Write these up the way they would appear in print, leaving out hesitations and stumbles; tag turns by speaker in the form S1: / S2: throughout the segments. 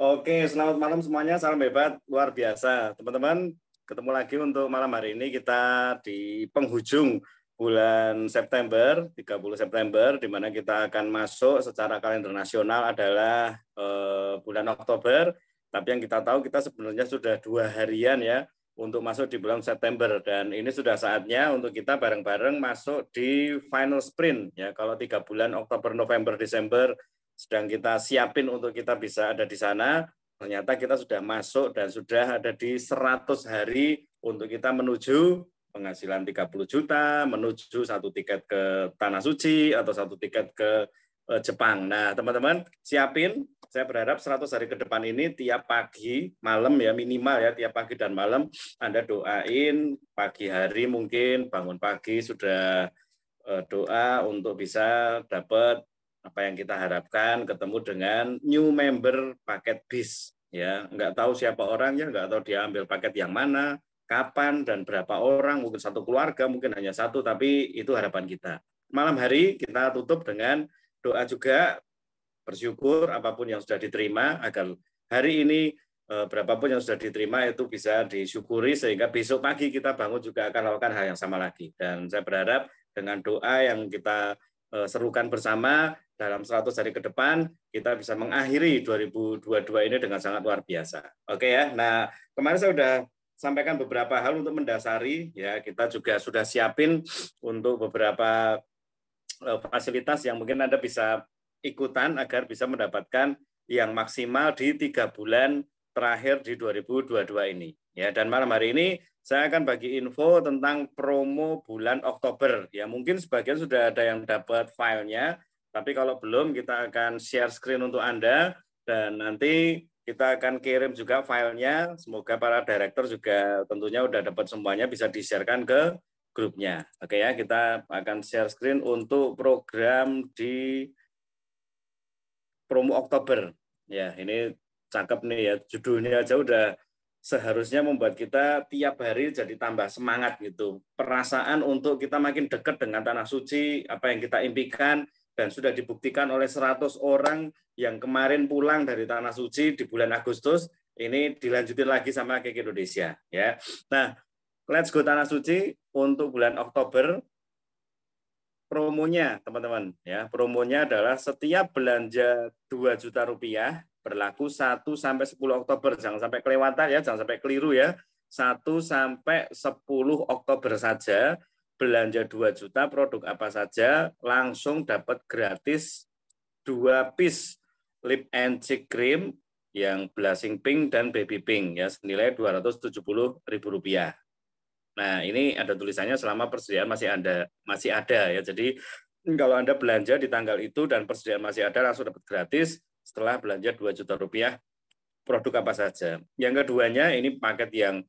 S1: Oke, selamat malam semuanya. Salam hebat, luar biasa. Teman-teman, ketemu lagi untuk malam hari ini. Kita di penghujung bulan September, 30 September, di mana kita akan masuk secara kalender nasional adalah bulan Oktober. Tapi yang kita tahu, kita sebenarnya sudah 2 harian ya untuk masuk di bulan September. Dan ini sudah saatnya untuk kita bareng-bareng masuk di final sprint. Ya, kalau 3 bulan Oktober, November, Desember, sedang kita siapin untuk kita bisa ada di sana, ternyata kita sudah masuk dan sudah ada di 100 hari untuk kita menuju penghasilan 30 juta, menuju 1 tiket ke Tanah Suci atau 1 tiket ke Jepang. Nah, teman-teman, siapin. Saya berharap 100 hari ke depan ini tiap pagi, malam ya, minimal ya, tiap pagi dan malam Anda doain, pagi hari mungkin bangun pagi sudah doa untuk bisa dapat apa yang kita harapkan, ketemu dengan new member paket bis. Ya, nggak tahu siapa orangnya, nggak tahu dia ambil paket yang mana, kapan, dan berapa orang, mungkin satu keluarga, mungkin hanya satu, tapi itu harapan kita. Malam hari kita tutup dengan doa juga, bersyukur apapun yang sudah diterima, agar hari ini berapapun yang sudah diterima itu bisa disyukuri, sehingga besok pagi kita bangun juga akan melakukan hal yang sama lagi. Dan saya berharap dengan doa yang kita serukan bersama, dalam 100 hari ke depan, kita bisa mengakhiri 2022 ini dengan sangat luar biasa. Oke ya, nah kemarin saya sudah sampaikan beberapa hal untuk mendasari, ya kita juga sudah siapin untuk beberapa fasilitas yang mungkin Anda bisa ikutan agar bisa mendapatkan yang maksimal di 3 bulan terakhir di 2022 ini. Ya, dan malam hari ini saya akan bagi info tentang promo bulan Oktober. Ya, mungkin sebagian sudah ada yang dapat filenya, tapi kalau belum kita akan share screen untuk Anda dan nanti kita akan kirim juga filenya. Semoga para director juga tentunya sudah dapat semuanya, bisa di-sharekan ke grupnya. Oke ya, kita akan share screen untuk program di promo Oktober. Ya, ini cakep nih ya, judulnya aja udah seharusnya membuat kita tiap hari jadi tambah semangat gitu. Perasaan untuk kita makin dekat dengan Tanah Suci, apa yang kita impikan, dan sudah dibuktikan oleh 100 orang yang kemarin pulang dari Tanah Suci di bulan Agustus, ini dilanjutin lagi sama KK Indonesia. Ya. Nah, Let's Go Tanah Suci untuk bulan Oktober, promonya teman-teman ya, promonya adalah setiap belanja 2 juta rupiah berlaku 1 sampai 10 Oktober, jangan sampai kelewatan ya, jangan sampai keliru ya. 1 sampai 10 Oktober saja belanja 2 juta produk apa saja langsung dapat gratis 2 piece lip and cheek cream yang blushing pink dan baby pink ya, senilai Rp270.000. Nah, ini ada tulisannya selama persediaan masih ada ya. Jadi kalau Anda belanja di tanggal itu dan persediaan masih ada, langsung dapat gratis setelah belanja 2 juta rupiah produk apa saja. Yang keduanya ini paket yang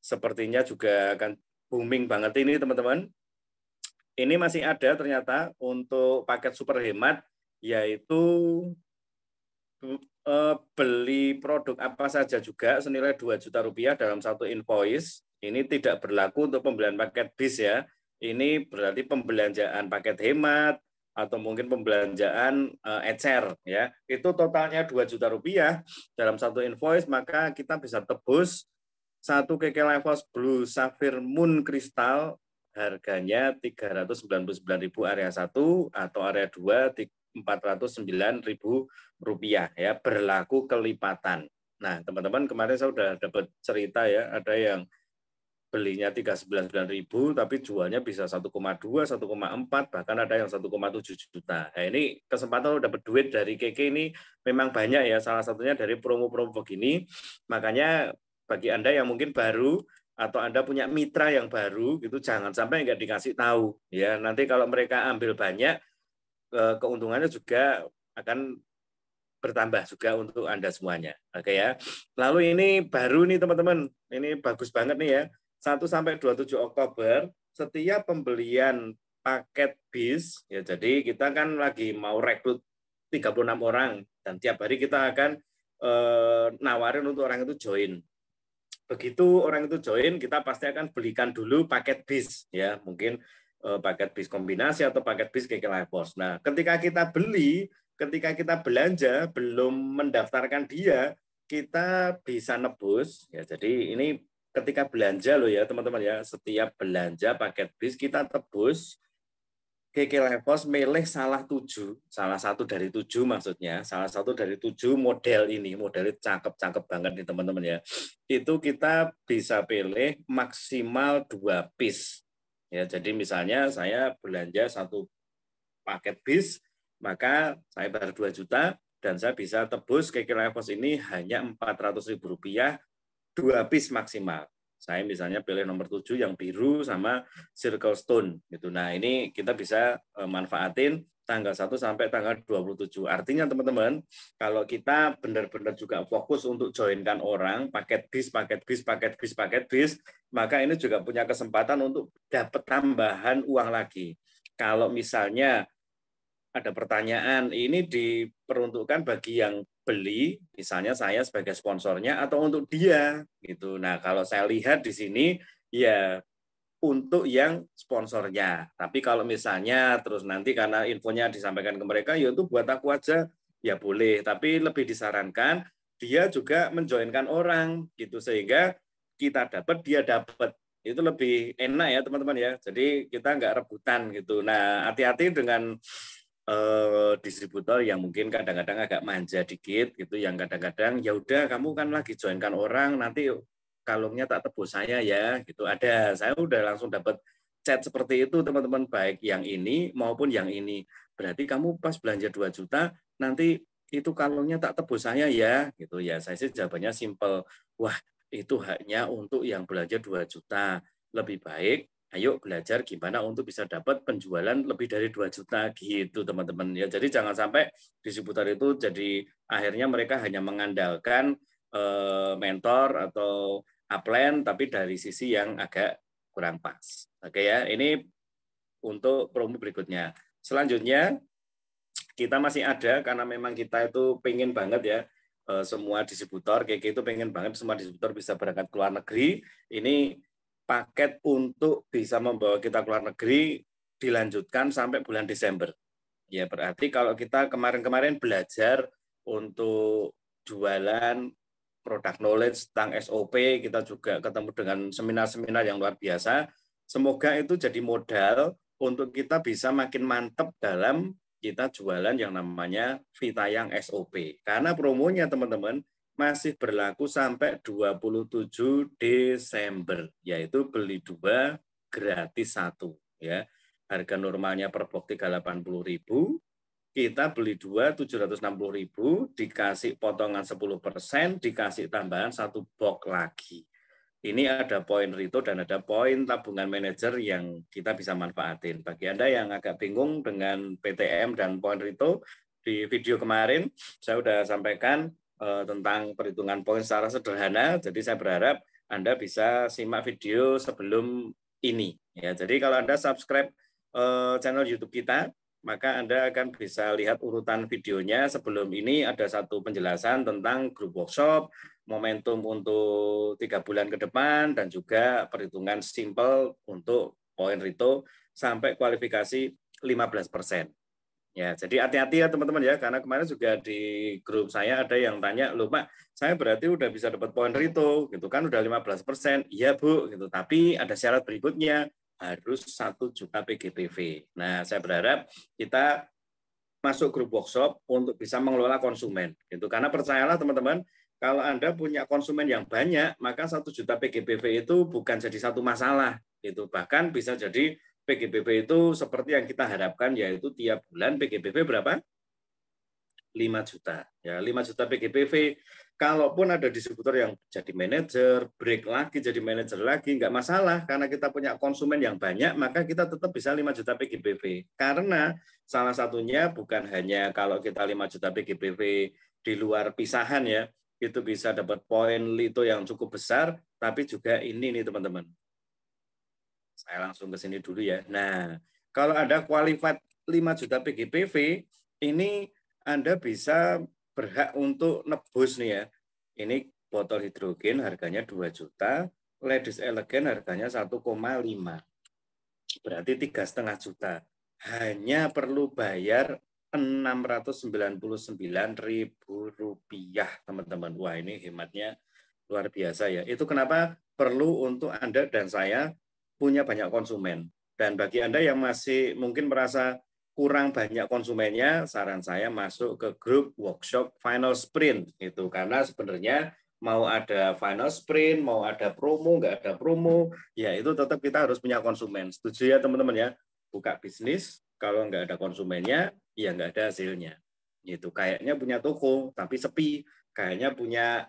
S1: sepertinya juga akan booming banget ini teman-teman. Ini masih ada ternyata untuk paket super hemat, yaitu beli produk apa saja juga senilai 2 juta rupiah dalam satu invoice. Ini tidak berlaku untuk pembelian paket bis ya. Ini berarti pembelanjaan paket hemat atau mungkin pembelanjaan ecer ya. Itu totalnya 2 juta rupiah dalam satu invoice, maka kita bisa tebus satu KK Lifehouse Blue Sapphire Moon Crystal harganya Rp399.000 area 1 atau area 2 Rp409.000 ya, berlaku kelipatan. Nah, teman-teman kemarin saya sudah dapat cerita ya, ada yang belinya 399.000 tapi jualnya bisa 1,2, 1,4, bahkan ada yang 1,7 juta. Nah, ini kesempatan dapat duit dari KK ini memang banyak ya, salah satunya dari promo-promo begini. Makanya bagi Anda yang mungkin baru atau Anda punya mitra yang baru gitu, jangan sampai nggak dikasih tahu ya. Nanti kalau mereka ambil banyak, keuntungannya juga akan bertambah juga untuk Anda semuanya. Oke ya. Lalu ini baru nih teman-teman, ini bagus banget nih ya. 1 sampai 27 Oktober, setiap pembelian paket bis, ya jadi kita kan lagi mau rekrut 36 orang, dan tiap hari kita akan nawarin untuk orang itu join. Begitu orang itu join, kita pasti akan belikan dulu paket bis, ya mungkin paket bis kombinasi atau paket bis KK Lifehouse. Nah, ketika kita beli, ketika kita belanja, belum mendaftarkan dia, kita bisa nebus ya. Jadi ini ketika belanja loh ya teman-teman ya, setiap belanja paket bis kita tebus KK Levos milih salah satu dari 7 maksudnya, salah satu dari 7 model ini, model cakep-cakep banget nih teman-teman ya. Itu kita bisa pilih maksimal 2 piece. Ya, jadi misalnya saya belanja satu paket bis, maka saya bayar 2 juta dan saya bisa tebus KK Levos ini hanya Rp400.000, 2 piece maksimal. Saya misalnya pilih nomor 7 yang biru sama circle stone gitu. Nah, ini kita bisa manfaatin tanggal 1 sampai tanggal 27. Artinya teman-teman, kalau kita benar-benar juga fokus untuk joinkan orang, paket bis, maka ini juga punya kesempatan untuk dapat tambahan uang lagi. Kalau misalnya ada pertanyaan, ini diperuntukkan bagi yang beli, misalnya saya sebagai sponsornya atau untuk dia gitu. Nah, kalau saya lihat di sini ya untuk yang sponsornya. Tapi kalau misalnya terus nanti karena infonya disampaikan ke mereka, ya itu buat aku aja, ya boleh. Tapi lebih disarankan dia juga menjoinkan orang gitu sehingga kita dapat, dia dapat. Itu lebih enak ya teman-teman ya. Jadi kita nggak rebutan gitu. Nah, hati-hati dengan distributor yang mungkin kadang-kadang agak manja dikit gitu, yang kadang-kadang ya udah kamu kan lagi joinkan orang, nanti kalungnya tak tebus saya ya gitu. Ada, saya udah langsung dapat chat seperti itu teman-teman, baik yang ini maupun yang ini. Berarti kamu pas belanja 2 juta nanti itu kalungnya tak tebus saya ya gitu ya. Saya sih jawabannya simple. Wah, itu hanya untuk yang belanja 2 juta. Lebih baik ayo belajar gimana untuk bisa dapat penjualan lebih dari 2 juta gitu teman-teman ya. Jadi jangan sampai distributor itu jadi akhirnya mereka hanya mengandalkan mentor atau upline tapi dari sisi yang agak kurang pas. Oke ya, ini untuk promo berikutnya. Selanjutnya kita masih ada karena memang kita itu pengen banget ya semua distributor kayak gitu, pengen banget semua distributor bisa berangkat ke luar negeri. Ini paket untuk bisa membawa kita ke luar negeri dilanjutkan sampai bulan Desember. Ya berarti kalau kita kemarin-kemarin belajar untuk jualan produk knowledge tentang SOP, kita juga ketemu dengan seminar-seminar yang luar biasa. Semoga itu jadi modal untuk kita bisa makin mantap dalam kita jualan yang namanya Vitayang SOP. Karena promonya teman-teman masih berlaku sampai 27 Desember, yaitu beli 2 gratis 1 ya. Harga normalnya per box 380.000, kita beli 2 760.000, dikasih potongan 10%, dikasih tambahan 1 box lagi. Ini ada poin Rito dan ada poin tabungan manajer yang kita bisa manfaatin. Bagi Anda yang agak bingung dengan PTM dan poin Rito, di video kemarin saya sudah sampaikan tentang perhitungan poin secara sederhana. Jadi saya berharap Anda bisa simak video sebelum ini. Ya, jadi kalau Anda subscribe channel YouTube kita, maka Anda akan bisa lihat urutan videonya. Sebelum ini ada satu penjelasan tentang grup workshop, momentum untuk 3 bulan ke depan, dan juga perhitungan simple untuk poin Rito sampai kualifikasi 15%. Ya, jadi hati-hati ya teman-teman ya, karena kemarin juga di grup saya ada yang tanya, loh Pak, saya berarti udah bisa dapat poin Rito, gitu kan udah 15%. Iya Bu, gitu. Tapi ada syarat berikutnya, harus 1 juta PGBV. Nah, saya berharap kita masuk grup workshop untuk bisa mengelola konsumen. Gitu. Karena percayalah teman-teman, kalau Anda punya konsumen yang banyak, maka 1 juta PGBV itu bukan jadi satu masalah. Gitu. Bahkan bisa jadi PGBV itu seperti yang kita harapkan, yaitu tiap bulan PGBV berapa? 5 juta. Ya, 5 juta PGBV. Kalaupun ada distributor yang jadi manajer, break lagi jadi manajer lagi, nggak masalah. Karena kita punya konsumen yang banyak, maka kita tetap bisa 5 juta PGBV. Karena salah satunya bukan hanya kalau kita 5 juta PGBV di luar pisahan ya, itu bisa dapat poin Lito yang cukup besar, tapi juga ini nih teman-teman. Saya langsung ke sini dulu ya. Nah, kalau ada qualified 5 juta PGBV, ini Anda bisa berhak untuk nebus nih ya. Ini botol hidrogen harganya 2 juta, Ladies Elegant harganya 1,5. Berarti 3,5 juta. Hanya perlu bayar Rp699.000, teman-teman. Wah, ini hematnya luar biasa ya. Itu kenapa perlu untuk Anda dan saya punya banyak konsumen. Dan bagi Anda yang masih mungkin merasa kurang banyak konsumennya, saran saya masuk ke grup workshop Final Sprint itu. Karena sebenarnya mau ada final sprint, mau ada promo, nggak ada promo, ya itu tetap kita harus punya konsumen. Setuju ya teman-teman ya? Buka bisnis, kalau nggak ada konsumennya, ya nggak ada hasilnya. Gitu. Kayaknya punya toko, tapi sepi. Kayaknya punya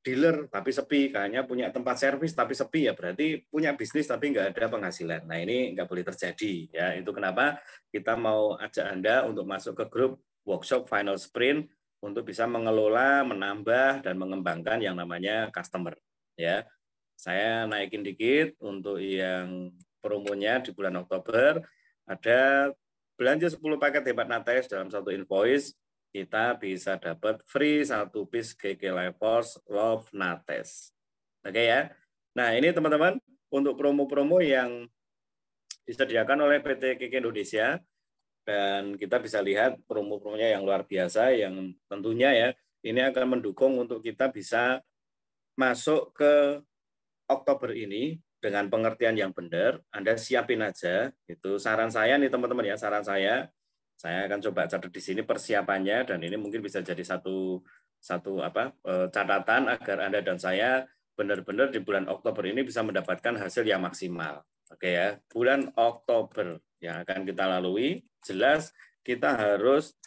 S1: dealer, tapi sepi. Kayaknya punya tempat servis, tapi sepi. Ya berarti punya bisnis, tapi nggak ada penghasilan. Nah ini nggak boleh terjadi. Ya itu kenapa kita mau ajak Anda untuk masuk ke grup workshop Final Sprint untuk bisa mengelola, menambah, dan mengembangkan yang namanya customer. Ya, saya naikin dikit untuk yang promonya di bulan Oktober, ada belanja 10 paket hemat Nates dalam satu invoice, kita bisa dapat free 1 piece GG Life Force Love Nates. Oke ya. Nah ini teman-teman, untuk promo-promo yang disediakan oleh PT KK Indonesia, dan kita bisa lihat promo-promonya yang luar biasa, yang tentunya ya, ini akan mendukung untuk kita bisa masuk ke Oktober ini dengan pengertian yang benar. Anda siapin aja. Itu saran saya nih teman-teman ya, saran saya akan coba catat di sini persiapannya, dan ini mungkin bisa jadi satu catatan agar Anda dan saya benar-benar di bulan Oktober ini bisa mendapatkan hasil yang maksimal. Oke ya, bulan Oktober yang akan kita lalui, jelas kita harus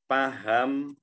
S1: paham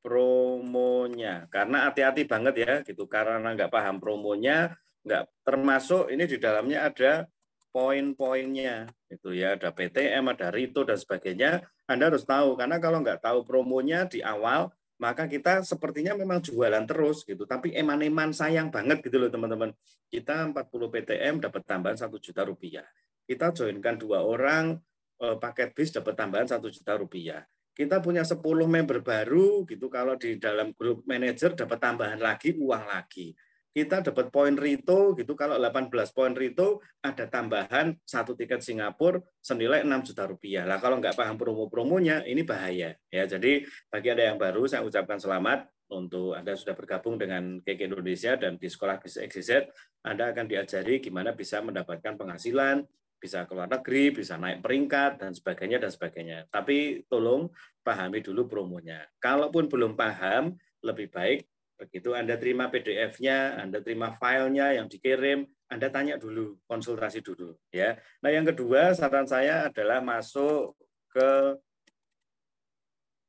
S1: promonya, karena hati-hati banget ya gitu, karena nggak paham promonya, nggak termasuk ini di dalamnya ada poin-poinnya itu ya, ada PTM, ada Rito dan sebagainya. Anda harus tahu, karena kalau nggak tahu promonya di awal, maka kita sepertinya memang jualan terus gitu, tapi eman-eman sayang banget gitu loh teman-teman. Kita 40 PTM dapat tambahan 1 juta rupiah. Kita joinkan 2 orang, paket bis dapat tambahan 1 juta rupiah. Kita punya 10 member baru gitu, kalau di dalam grup manajer dapat tambahan lagi, uang lagi. Kita dapat poin Rito gitu, kalau 18 poin Rito ada tambahan 1 tiket Singapura senilai 6 juta rupiah. Lah kalau nggak paham promo-promonya ini bahaya ya. Jadi bagi Anda yang baru saya ucapkan selamat untuk Anda sudah bergabung dengan KK Indonesia, dan di Sekolah Bisnis XYZ Anda akan diajari gimana bisa mendapatkan penghasilan, bisa keluar negeri, bisa naik peringkat, dan sebagainya, dan sebagainya. Tapi tolong pahami dulu promonya. Kalaupun belum paham, lebih baik begitu Anda terima PDF-nya, Anda terima filenya yang dikirim, Anda tanya dulu, konsultasi dulu. Ya. Nah yang kedua, saran saya adalah masuk ke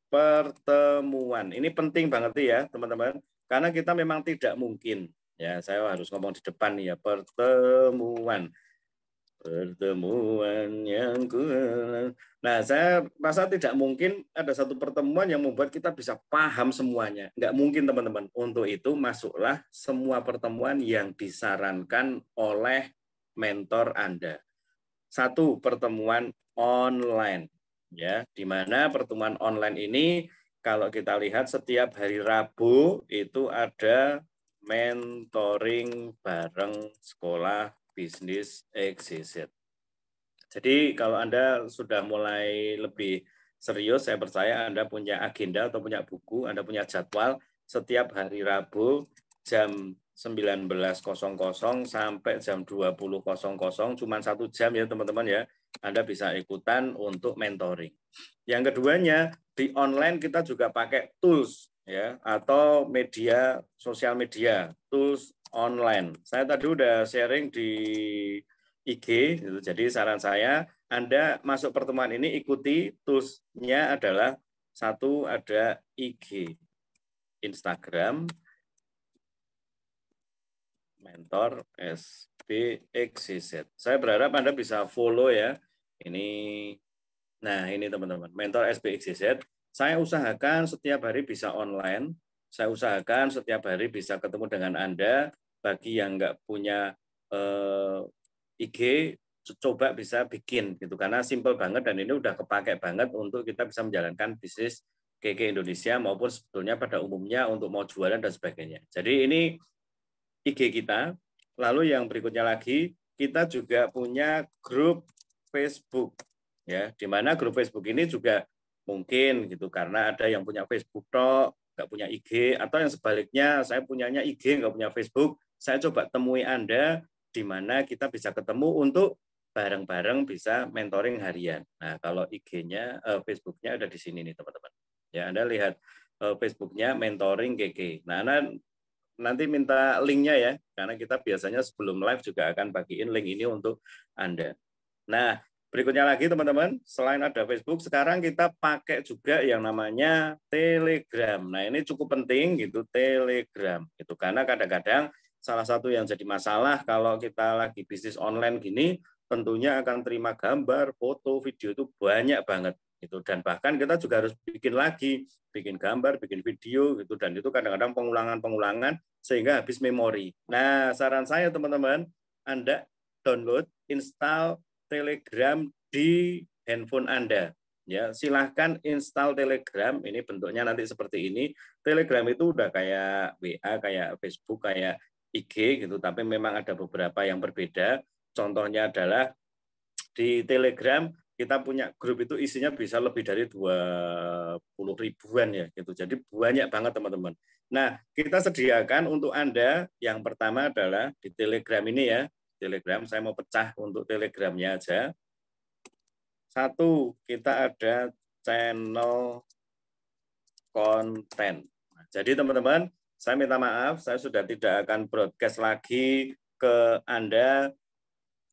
S1: pertemuan. Ini penting banget ya teman-teman, karena kita memang tidak mungkin, ya saya harus ngomong di depan nih ya, pertemuan yang Nah, saya rasa tidak mungkin ada satu pertemuan yang membuat kita bisa paham semuanya. Nggak mungkin, teman-teman. Untuk itu, masuklah semua pertemuan yang disarankan oleh mentor Anda. Satu, pertemuan online. Ya, di mana pertemuan online ini, kalau kita lihat setiap hari Rabu, itu ada mentoring bareng sekolah bisnis XYZ. Jadi kalau Anda sudah mulai lebih serius, saya percaya Anda punya agenda atau punya buku, Anda punya jadwal setiap hari Rabu jam 19.00 sampai jam 20.00, cuma 1 jam ya teman-teman ya. Anda bisa ikutan untuk mentoring. Yang keduanya, di online kita juga pakai tools ya, atau media, sosial media, tools online. Saya tadi udah sharing di IG, gitu. Jadi saran saya, Anda masuk pertemuan ini ikuti tools-nya adalah satu, ada IG, Instagram, mentor SBXYZ. Saya berharap Anda bisa follow ya. Nah ini teman-teman, mentor SBXYZ. Saya usahakan setiap hari bisa online. Saya usahakan setiap hari bisa ketemu dengan Anda. Bagi yang nggak punya IG, coba bisa bikin gitu, karena simple banget dan ini udah kepake banget untuk kita bisa menjalankan bisnis KK Indonesia maupun sebetulnya pada umumnya untuk mau jualan dan sebagainya. Jadi ini IG kita. Lalu yang berikutnya lagi, kita juga punya grup Facebook ya. Di mana grup Facebook ini juga mungkin gitu karena ada yang punya Facebook tok, nggak punya IG, atau yang sebaliknya saya punyanya IG nggak punya Facebook. Saya coba temui Anda di mana kita bisa ketemu untuk bareng-bareng bisa mentoring harian. Nah, kalau IG-nya, Facebook-nya ada di sini nih teman-teman. Ya, Anda lihat Facebook-nya mentoring GG. Nah, nanti minta linknya ya, karena kita biasanya sebelum live juga akan bagiin link ini untuk Anda. Nah, berikutnya lagi teman-teman, selain ada Facebook, sekarang kita pakai juga yang namanya Telegram. Nah, ini cukup penting gitu, Telegram. Itu karena kadang-kadang salah satu yang jadi masalah kalau kita lagi bisnis online gini, tentunya akan terima gambar, foto, video itu banyak banget gitu, dan bahkan kita juga harus bikin lagi, bikin gambar, bikin video gitu, dan itu kadang-kadang pengulangan sehingga habis memori. Nah, saran saya teman-teman, Anda download, install Telegram di handphone Anda. Ya, silahkan install Telegram. Ini bentuknya nanti seperti ini. Telegram itu udah kayak WA, kayak Facebook, kayak IG gitu, tapi memang ada beberapa yang berbeda. Contohnya adalah di Telegram kita punya grup itu isinya bisa lebih dari 20 ribuan ya gitu. Jadi banyak banget teman-teman. Nah, kita sediakan untuk Anda yang pertama adalah di Telegram ini ya. Telegram saya mau pecah untuk Telegramnya aja. Satu, kita ada channel konten. Jadi teman-teman, saya minta maaf, saya sudah tidak akan broadcast lagi ke Anda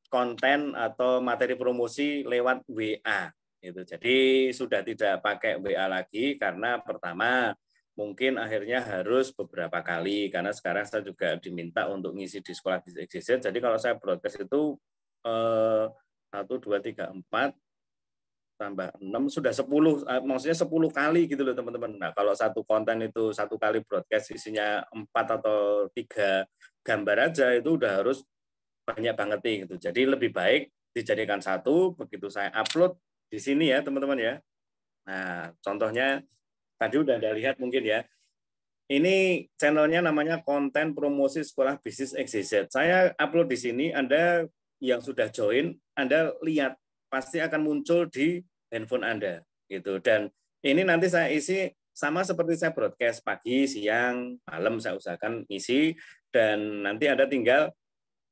S1: konten atau materi promosi lewat WA. Gitu. Jadi sudah tidak pakai WA lagi karena pertama mungkin akhirnya harus beberapa kali karena sekarang saya juga diminta untuk ngisi di sekolah bisnis XYZ. Jadi kalau saya broadcast itu 1, 2, 3, 4 tambah 6 sudah 10, maksudnya 10 kali gitu loh teman-teman. Nah, kalau satu konten itu satu kali broadcast isinya 4 atau 3 gambar aja itu udah harus banyak banget nih gitu. Jadi lebih baik dijadikan satu, begitu saya upload di sini ya teman-teman ya. Nah, contohnya tadi udah Anda lihat mungkin ya. Ini channelnya namanya konten promosi sekolah bisnis XYZ. Saya upload di sini, Anda yang sudah join, Anda lihat pasti akan muncul di handphone Anda gitu. Dan ini nanti saya isi sama seperti saya broadcast pagi, siang, malam saya usahakan isi dan nanti Anda tinggal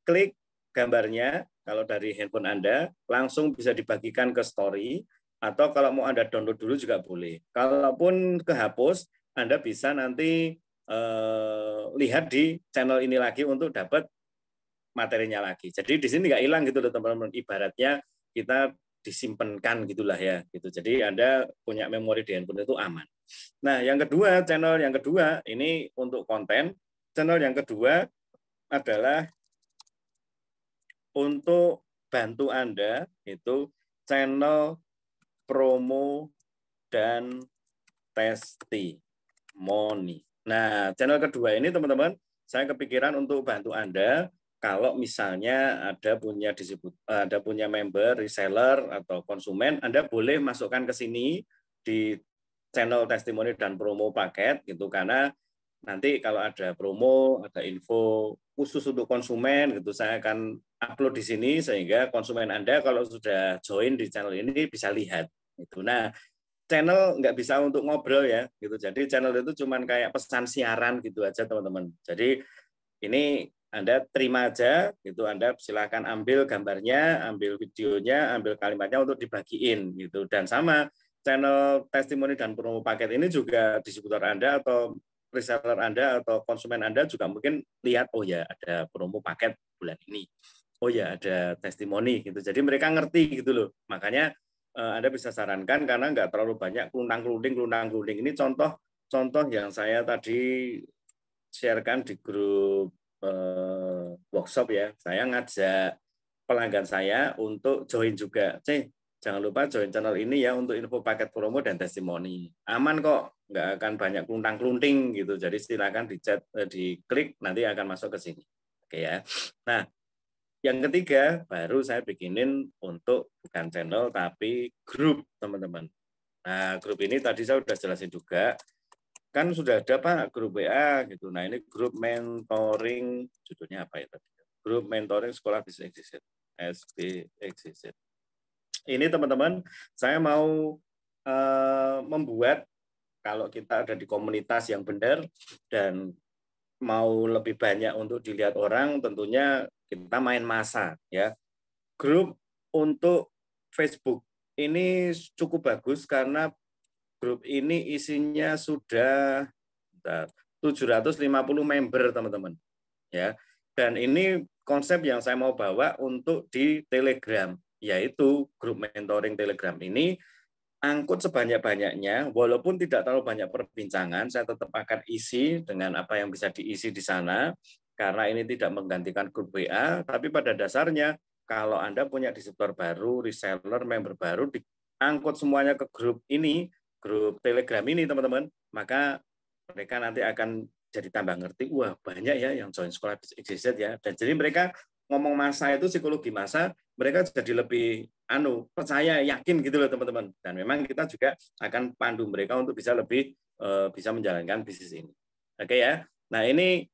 S1: klik gambarnya kalau dari handphone Anda langsung bisa dibagikan ke story atau kalau mau Anda download dulu juga boleh. Kalaupun kehapus, Anda bisa nanti lihat di channel ini lagi untuk dapat materinya lagi. Jadi di sini nggak hilang gitu loh teman-teman. Ibaratnya kita disimpankan gitulah ya gitu. Jadi Anda punya memori di handphone itu aman. Nah, yang kedua, channel yang kedua ini untuk konten. Channel yang kedua adalah untuk bantu Anda itu channel promo dan testimoni. Nah, channel kedua ini teman-teman, saya kepikiran untuk bantu Anda kalau misalnya ada punya member, reseller atau konsumen, Anda boleh masukkan ke sini di channel testimoni dan promo paket gitu karena nanti kalau ada promo, ada info khusus untuk konsumen gitu, saya akan upload di sini sehingga konsumen Anda kalau sudah join di channel ini bisa lihat. Gitu. Nah, channel nggak bisa untuk ngobrol ya, gitu. Jadi channel itu cuman kayak pesan siaran gitu aja teman-teman. Jadi ini Anda terima aja, gitu. Anda silakan ambil gambarnya, ambil videonya, ambil kalimatnya untuk dibagiin gitu. Dan sama channel testimoni dan promo paket ini juga distributor Anda atau reseller Anda atau konsumen Anda juga mungkin lihat, oh ya ada promo paket bulan ini, oh ya ada testimoni gitu. Jadi mereka ngerti gitu loh. Makanya Anda bisa sarankan karena nggak terlalu banyak keluntang-kelunting. Ini contoh yang saya tadi sharekan di grup workshop ya. Saya ngajak pelanggan saya untuk join juga. Jangan lupa join channel ini ya untuk info paket promo dan testimoni. Aman kok, nggak akan banyak kelunting gitu. Jadi silakan diklik, nanti akan masuk ke sini. Oke ya. Nah, yang ketiga baru saya bikinin untuk bukan channel tapi grup teman-teman. Nah, grup ini tadi saya sudah jelasin juga. Kan sudah ada Pak grup WA gitu. Nah, ini grup mentoring, judulnya apa ya tadi? Grup mentoring sekolah bisnis XYZ. SBXYZ. Ini teman-teman, saya mau membuat, kalau kita ada di komunitas yang benar dan mau lebih banyak untuk dilihat orang, tentunya kita main massa ya. Grup untuk Facebook ini cukup bagus karena grup ini isinya sudah 750 member teman-teman ya. Dan ini konsep yang saya mau bawa untuk di Telegram, yaitu grup mentoring Telegram ini angkut sebanyak-banyaknya, walaupun tidak terlalu banyak perbincangan, saya tetap akan isi dengan apa yang bisa diisi di sana, karena ini tidak menggantikan grup WA, tapi pada dasarnya kalau Anda punya distributor baru, reseller, member baru, diangkut semuanya ke grup ini, grup Telegram ini teman-teman, maka mereka nanti akan jadi tambah ngerti, wah banyak ya yang join sekolah XYZ ya, dan jadi mereka ngomong masa itu psikologi masa, mereka jadi lebih percaya, yakin gitu loh teman-teman. Dan memang kita juga akan pandu mereka untuk bisa lebih bisa menjalankan bisnis ini. Oke ya. Nah, ini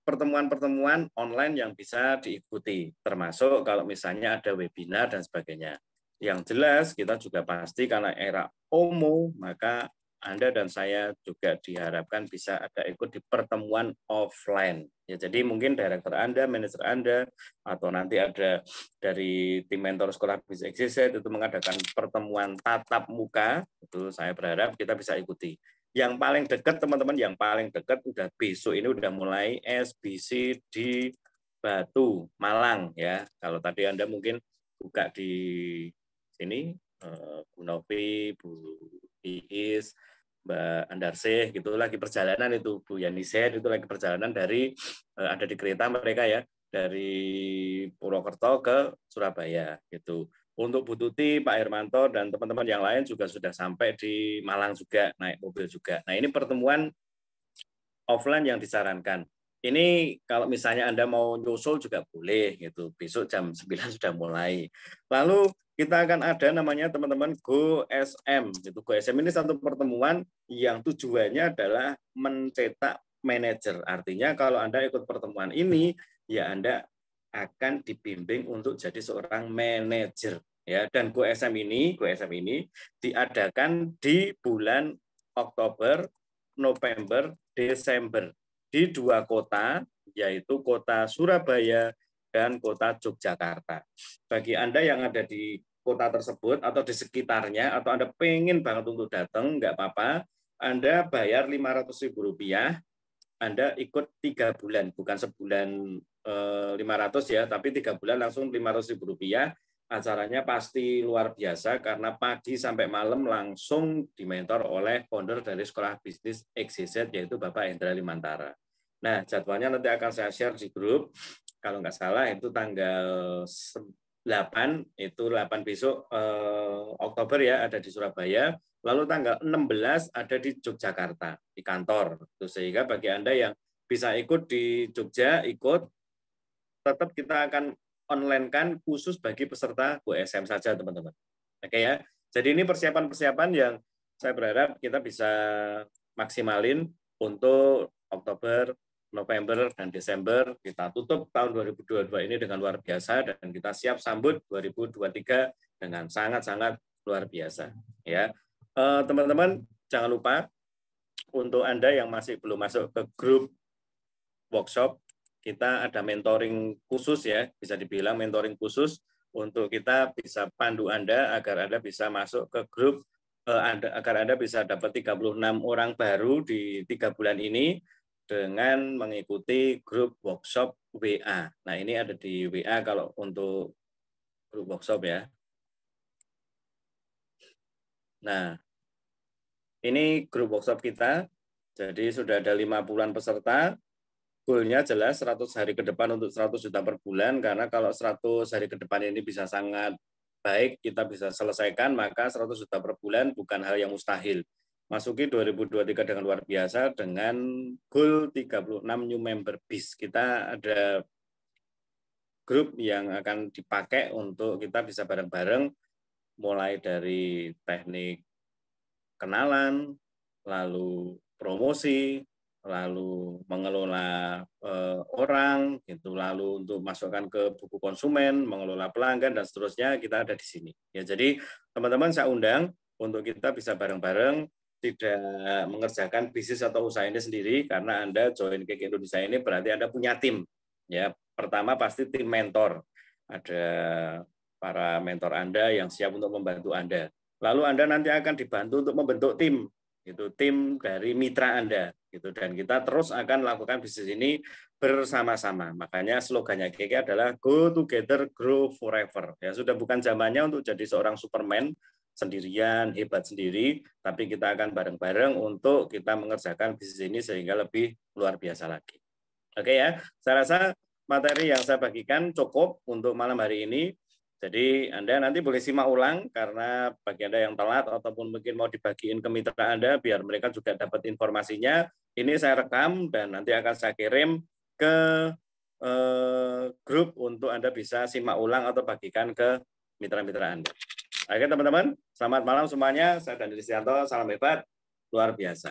S1: pertemuan-pertemuan online yang bisa diikuti, termasuk kalau misalnya ada webinar dan sebagainya. Yang jelas kita juga pasti karena era OMO, maka Anda dan saya juga diharapkan bisa ada ikut di pertemuan offline. Ya, jadi mungkin direktur Anda, manajer Anda, atau nanti ada dari tim mentor sekolah bisnis XYZ itu mengadakan pertemuan tatap muka, itu saya berharap kita bisa ikuti. Yang paling dekat teman-teman, yang paling dekat udah besok ini udah mulai SBC di Batu, Malang ya. Kalau tadi Anda mungkin buka di sini, Bu Novi, Bu Iis, Mbak Andarsih gitu lagi perjalanan itu, Bu Yaniseh itu lagi perjalanan dari ada di kereta mereka ya, dari Purwokerto ke Surabaya gitu. Untuk Bu Tuti, Pak Hermanto, dan teman-teman yang lain juga sudah sampai di Malang juga, naik mobil juga. Nah, ini pertemuan offline yang disarankan. Ini kalau misalnya Anda mau nyusul juga boleh gitu. Besok jam 9 sudah mulai. Lalu kita akan ada namanya teman-teman GoSM. Gitu. GoSM ini satu pertemuan yang tujuannya adalah mencetak manajer. Artinya kalau Anda ikut pertemuan ini, ya Anda akan dibimbing untuk jadi seorang manajer. Ya, dan GoSM ini diadakan di bulan Oktober, November, Desember di 2 kota, yaitu kota Surabaya dan kota Yogyakarta. Bagi Anda yang ada di kota tersebut atau di sekitarnya, atau Anda pengen banget untuk datang, nggak apa-apa, Anda bayar Rp500.000, Anda ikut 3 bulan, bukan sebulan 500 ya, tapi 3 bulan langsung Rp500.000. Acaranya pasti luar biasa karena pagi sampai malam langsung dimentor oleh founder dari Sekolah Bisnis XYZ, yaitu Bapak Hendra Limantara. Nah, jadwalnya nanti akan saya share di grup. Kalau nggak salah itu tanggal 8, itu 8 besok Oktober ya, ada di Surabaya. Lalu tanggal 16 ada di Yogyakarta, di kantor. Sehingga bagi Anda yang bisa ikut di Jogja, ikut, tetap kita akan online-kan khusus bagi peserta GoSM saja, teman-teman. Oke ya. Jadi ini persiapan-persiapan yang saya berharap kita bisa maksimalin untuk Oktober, November, dan Desember. Kita tutup tahun 2022 ini dengan luar biasa dan kita siap sambut 2023 dengan sangat-sangat luar biasa. Ya, teman-teman jangan lupa untuk Anda yang masih belum masuk ke grup workshop, kita ada mentoring khusus ya, bisa dibilang mentoring khusus untuk kita bisa pandu Anda agar Anda bisa masuk ke grup, agar Anda bisa dapat 36 orang baru di 3 bulan ini dengan mengikuti grup workshop WA. Nah, ini ada di WA kalau untuk grup workshop ya. Nah, ini grup workshop kita. Jadi sudah ada 50-an peserta. Goalnya jelas 100 hari ke depan untuk 100 juta per bulan, karena kalau 100 hari ke depan ini bisa sangat baik, kita bisa selesaikan, maka 100 juta per bulan bukan hal yang mustahil. Masuki 2023 dengan luar biasa dengan goal 36 new member BIS. Kita ada grup yang akan dipakai untuk kita bisa bareng-bareng, mulai dari teknik kenalan, lalu promosi, lalu mengelola orang, gitu, lalu untuk masukkan ke buku konsumen, mengelola pelanggan dan seterusnya, kita ada di sini. Ya, jadi teman-teman saya undang untuk kita bisa bareng-bareng, tidak mengerjakan bisnis atau usaha ini sendiri, karena Anda join Cake Indonesia ini berarti Anda punya tim. Ya, pertama pasti tim mentor. Ada para mentor Anda yang siap untuk membantu Anda. Lalu Anda nanti akan dibantu untuk membentuk tim, itu tim dari mitra Anda, gitu. Dan kita terus akan melakukan bisnis ini bersama-sama. Makanya slogannya KK adalah Go Together, Grow Forever. Ya, sudah bukan zamannya untuk jadi seorang Superman sendirian, hebat sendiri, tapi kita akan bareng-bareng untuk kita mengerjakan bisnis ini sehingga lebih luar biasa lagi. Oke ya, saya rasa materi yang saya bagikan cukup untuk malam hari ini. Jadi Anda nanti boleh simak ulang, karena bagi Anda yang telat ataupun mungkin mau dibagiin ke mitra Anda biar mereka juga dapat informasinya, ini saya rekam dan nanti akan saya kirim ke grup untuk Anda bisa simak ulang atau bagikan ke mitra-mitra Anda. Oke teman-teman, selamat malam semuanya. Saya Daniel Istianto, salam hebat, luar biasa.